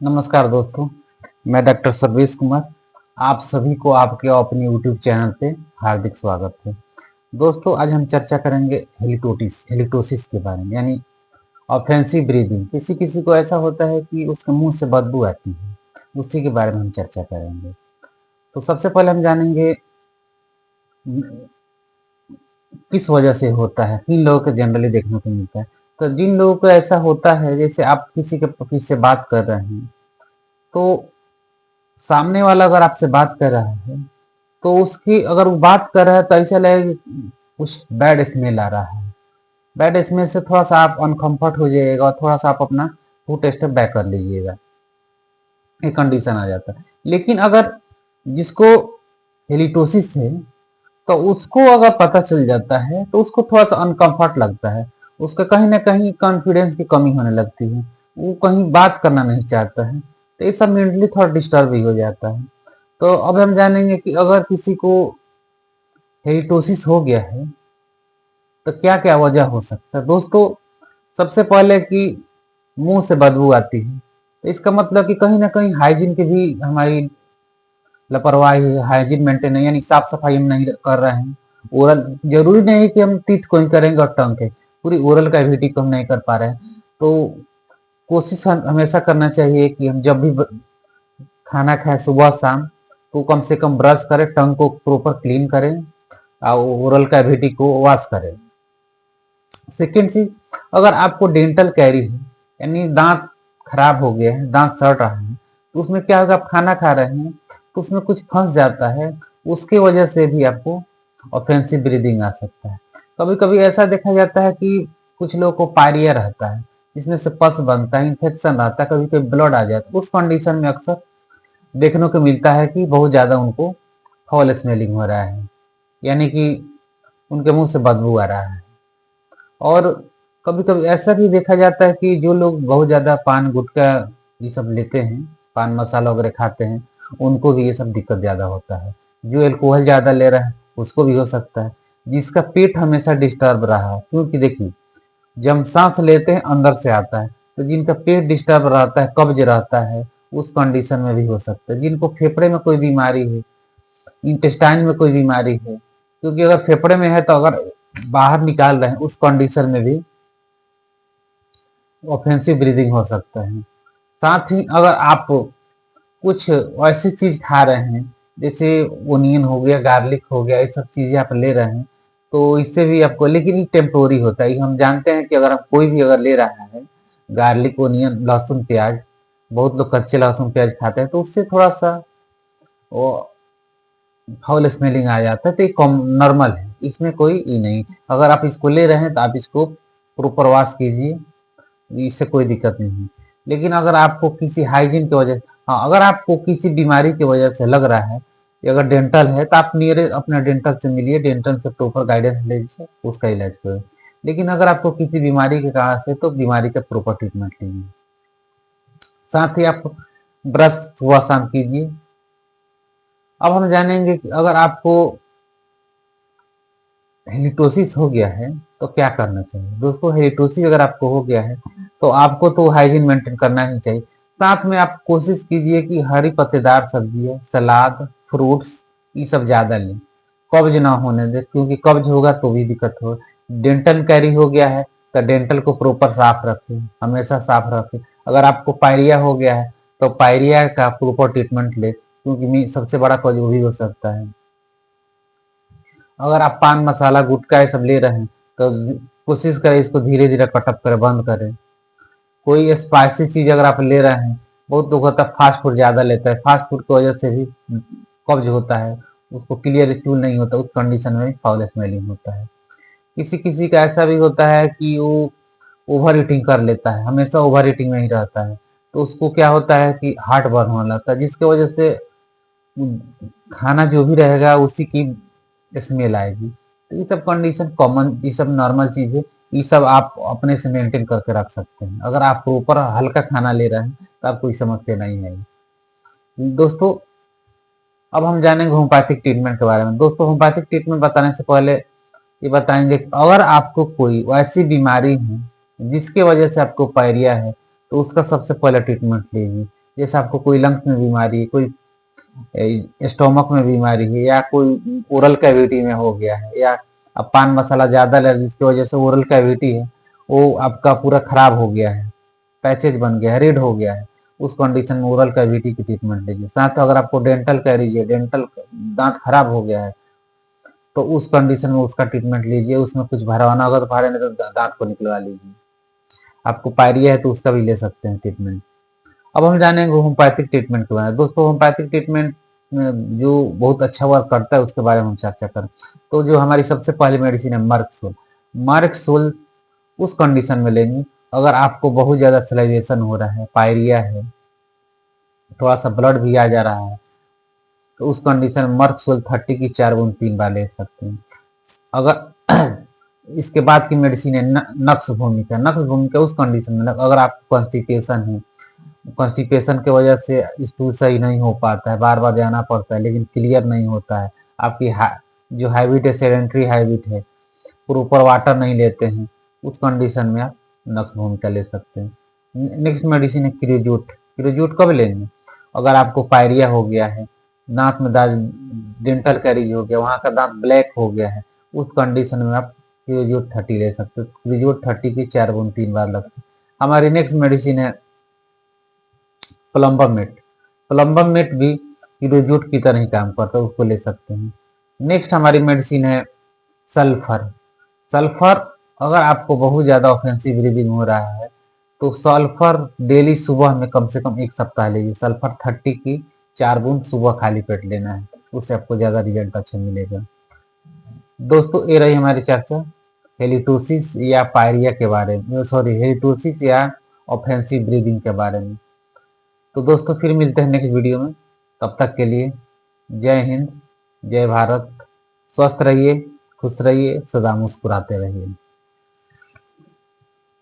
नमस्कार दोस्तों, मैं डॉक्टर सर्वेश कुमार। आप सभी को आपके अपने यूट्यूब चैनल पे हार्दिक स्वागत है। दोस्तों, आज हम चर्चा करेंगे हेलिटोसिस के बारे में, यानी ऑफेंसिव ब्रीदिंग। किसी किसी को ऐसा होता है कि उसके मुंह से बदबू आती है, उसी के बारे में हम चर्चा करेंगे। तो सबसे पहले हम जानेंगे किस वजह से होता है, किन लोगों को जनरली देखने को मिलता है। तो जिन लोगों को ऐसा होता है, जैसे आप किसी से बात कर रहे हैं, तो सामने वाला अगर आपसे बात कर रहा है, तो उसकी अगर वो बात कर रहा है तो ऐसा लगेगा कि कुछ बैड स्मेल आ रहा है। बैड स्मेल से थोड़ा सा आप अनकंफर्ट हो जाइएगा और थोड़ा सा आप अपना फुट स्टेप बैक कर लीजिएगा, ये कंडीशन आ जाता है। लेकिन अगर जिसको हेलिटोसिस है, तो उसको अगर पता चल जाता है तो उसको थोड़ा सा अनकंफर्ट लगता है, उसका कहीं ना कहीं कॉन्फिडेंस की कमी होने लगती है, वो कहीं बात करना नहीं चाहता है, तो ये सब मेंटली थोड़ा डिस्टर्ब भी हो जाता है। तो अब हम जानेंगे कि अगर किसी को हेरिटोसिस हो गया है तो क्या क्या वजह हो सकता है। दोस्तों, सबसे पहले कि मुंह से बदबू आती है, तो इसका मतलब कि कहीं ना कहीं हाइजीन की भी हमारी लापरवाही है। हाइजीन मेंटेन नहीं, यानी साफ सफाई हम नहीं कर रहे हैं। ओरल जरूरी नहीं है कि हम टीथ को ही करेंगे और टंग के, पूरी ओरल कैविटी को हम नहीं कर पा रहे हैं। तो कोशिश हमेशा करना चाहिए कि हम जब भी खाना खाएं सुबह शाम, तो कम से कम ब्रश करें, टंग को प्रॉपर क्लीन करें और ओरल कैविटी को वॉश करें। सेकेंड चीज, अगर आपको डेंटल कैरी है, यानी दांत खराब हो गया है, दांत सड़ रहा है, तो उसमें क्या होगा, आप खाना खा रहे हैं तो उसमें कुछ फंस जाता है, उसके वजह से भी आपको ऑफेंसिव ब्रीदिंग आ सकता है। कभी कभी ऐसा देखा जाता है कि कुछ लोगों को पायरिया रहता है, जिसमें से पस बनता है, इन्फेक्शन रहता है, कभी कभी ब्लड आ जाता है। उस कंडीशन में अक्सर देखने को मिलता है कि बहुत ज्यादा उनको फाउल स्मेलिंग हो रहा है, यानी कि उनके मुंह से बदबू आ रहा है। और कभी कभी ऐसा भी देखा जाता है कि जो लोग बहुत ज्यादा पान गुटखा ये सब लेते हैं, पान मसाला वगैरह खाते हैं, उनको भी ये सब दिक्कत ज्यादा होता है। जो अल्कोहल ज्यादा ले रहा है उसको भी हो सकता है। जिसका पेट हमेशा डिस्टर्ब रहा है, क्योंकि देखिए, जब हम सांस लेते हैं अंदर से आता है, तो जिनका पेट डिस्टर्ब रहता है, कब्ज रहता है, उस कंडीशन में भी हो सकता है। जिनको फेफड़े में कोई बीमारी है, इंटेस्टाइन में कोई बीमारी है, क्योंकि अगर फेफड़े में है तो अगर बाहर निकाल रहे हैं, उस कंडीशन में भी ऑफेंसिव ब्रीदिंग हो सकता है। साथ ही अगर आप कुछ ऐसी चीज खा रहे हैं, जैसे ओनियन हो गया, गार्लिक हो गया, ये सब चीजें आप ले रहे हैं, तो इससे भी आपको, लेकिन ये टेम्पोरी होता है। हम जानते हैं कि अगर कोई भी अगर ले रहा है गार्लिक, ओनियन, लहसुन, प्याज, बहुत लोग कच्चे लहसुन प्याज खाते हैं, तो उससे थोड़ा सा वो फाउल स्मेलिंग आ जाता है, तो ये नॉर्मल है, इसमें कोई ई नहीं। अगर आप इसको ले रहे हैं तो आप इसको प्रॉपर वॉश कीजिए, इससे कोई दिक्कत नहीं है। लेकिन अगर आपको किसी हाइजीन की वजह, हाँ, अगर आपको किसी बीमारी की वजह से लग रहा है कि अगर डेंटल है, तो आप नियर अपने डेंटल से मिलिए, डेंटल से प्रॉपर गाइडेंस लीजिए, उसका इलाज करें। लेकिन अगर आपको किसी बीमारी के कारण से, तो बीमारी का प्रॉपर ट्रीटमेंट लीजिए। साथ ही आप ब्रश सुबह शाम कीजिए। अब हम जानेंगे कि अगर आपको हेलिटोसिस हो गया है तो क्या करना चाहिए। दोस्तों, हेलिटोसिस अगर आपको हो गया है तो आपको तो हाइजीन मेंटेन करना ही चाहिए। साथ में आप कोशिश कीजिए कि हरी पत्तेदार सब्जियां, सलाद, फ्रूट्स, ये सब ज्यादा लें, कब्ज ना होने दे, क्योंकि कब्ज होगा तो भी दिक्कत हो। डेंटल कैरी हो गया है तो डेंटल को प्रॉपर साफ रखें, हमेशा साफ रखें। अगर आपको पायरिया हो गया है तो पायरिया का प्रॉपर ट्रीटमेंट ले, क्योंकि सबसे बड़ा कॉज वो भी हो सकता है। अगर आप पान मसाला गुटखा ये सब ले रहे हैं, तो कोशिश करें इसको धीरे धीरे कटअप करें, बंद करें। कोई स्पाइसी चीज अगर आप ले रहे हैं, बहुत लोग होता है फास्ट फूड ज्यादा लेता है, फास्ट फूड की वजह से भी कब्ज होता है, उसको क्लियर स्टूल नहीं होता, उस कंडीशन में फाउल स्मेलिंग होता है। किसी किसी का ऐसा भी होता है कि वो ओवर ईटिंग कर लेता है, हमेशा ओवर ईटिंग में ही रहता है, तो उसको क्या होता है कि हार्ट बर्न होने लगता है, जिसकी वजह से खाना जो भी रहेगा उसी की स्मेल आएगी। तो ये सब कंडीशन कॉमन, ये सब नॉर्मल चीज है, ये सब आप अपने से मेंटेन करके रख सकते हैं। अगर आप प्रॉपर हल्का खाना ले रहे हैं तो आप कोई समस्या नहीं है। दोस्तों, अब हम जानेंगे होम्योपैथिक ट्रीटमेंट के बारे में। दोस्तों, होम्योपैथिक ट्रीटमेंट बताने से पहले ये बताएंगे कि अगर आपको कोई ऐसी बीमारी है जिसके वजह से आपको पायरिया है, तो उसका सबसे पहले ट्रीटमेंट लीजिए। जैसे आपको कोई लंग्स में बीमारी है, कोई स्टोमक में बीमारी है, या कोई ओरल कैविटी में हो गया है, या अब पान मसाला ज़्यादा लगा जिसकी वजह से ओरल कैविटी है वो आपका पूरा खराब हो गया है, पैचेज बन गया है, रेड हो गया है, उस कंडीशन में ओरल कैविटी की ट्रीटमेंट लीजिए। साथ में अगर आपको डेंटल कैरीज है, डेंटल दांत खराब हो गया है, तो उस कंडीशन में उसका ट्रीटमेंट लीजिए। उसमें कुछ भरवाना होगा तो भरे, नहीं तो दांत को निकलवा लीजिए। आपको पायरिया है तो उसका भी ले सकते हैं ट्रीटमेंट। अब हम जानेंगे होम्योपैथिक ट्रीटमेंट के बारे में। दोस्तों होम्योपैथिक ट्रीटमेंट में जो बहुत अच्छा वर्क करता है उसके बारे में हम चर्चा करें तो जो हमारी सबसे पहली मेडिसिन है मर्कसोल। मर्कसोल उस कंडीशन में लेंगे अगर आपको बहुत ज़्यादा सलाइवेशन हो रहा है, पायरिया है, थोड़ा सा ब्लड भी आ जा रहा है, तो उस कंडीशन में मर्कसोल 30 की 4 बूंद 3 बार ले सकते हैं। अगर इसके बाद की मेडिसिन है नक्स भूमिका। नक्स भूमिका उस कंडीशन में अगर आपको कॉन्स्टिपेशन है, कॉन्स्टिपेशन की वजह से स्टूल सही नहीं हो पाता है, बार बार जाना पड़ता है लेकिन क्लियर नहीं होता है, आपकी जो हैबिट है सेडेंट्री हैबिट है, प्रॉपर वाटर नहीं लेते हैं, उस कंडीशन में आप नक्स भूमिका ले सकते हैं। नेक्स्ट मेडिसिन है क्रियोजूट। क्रियोजूट कब लेंगे? अगर आपको पायरिया हो गया है, दांत में डेंटल कैरीज हो गया, वहाँ का दांत ब्लैक हो गया है, उस कंडीशन में आप क्रियोजूट 30 ले सकते हो। क्रियोजूट 30 की 4 बूंद 3 बार लगते हैं। हमारी नेक्स्ट मेडिसिन है प्लम्बमेट। प्लम्बमेट भी क्रियोजूट की तरह ही काम करता है, उसको ले सकते हैं। नेक्स्ट हमारी मेडिसिन है सल्फर। सल्फर अगर आपको बहुत ज़्यादा ऑफेंसिव ब्रीदिंग हो रहा है तो सल्फर डेली सुबह में कम से कम 1 सप्ताह लीजिए। सल्फर 30 की 4 बूंद सुबह खाली पेट लेना है, उससे आपको ज़्यादा रिजल्ट अच्छा मिलेगा। दोस्तों ये रही हमारी चर्चा हेलिटोसिस या पायरिया के बारे में, सॉरी हेलिटोसिस या ऑफेंसिव ब्रीदिंग के बारे में। तो दोस्तों फिर मिलते हैं नेक्स्ट वीडियो में, तब तक के लिए जय हिंद, जय भारत। स्वस्थ रहिए, खुश रहिए, सदा मुस्कुराते रहिए।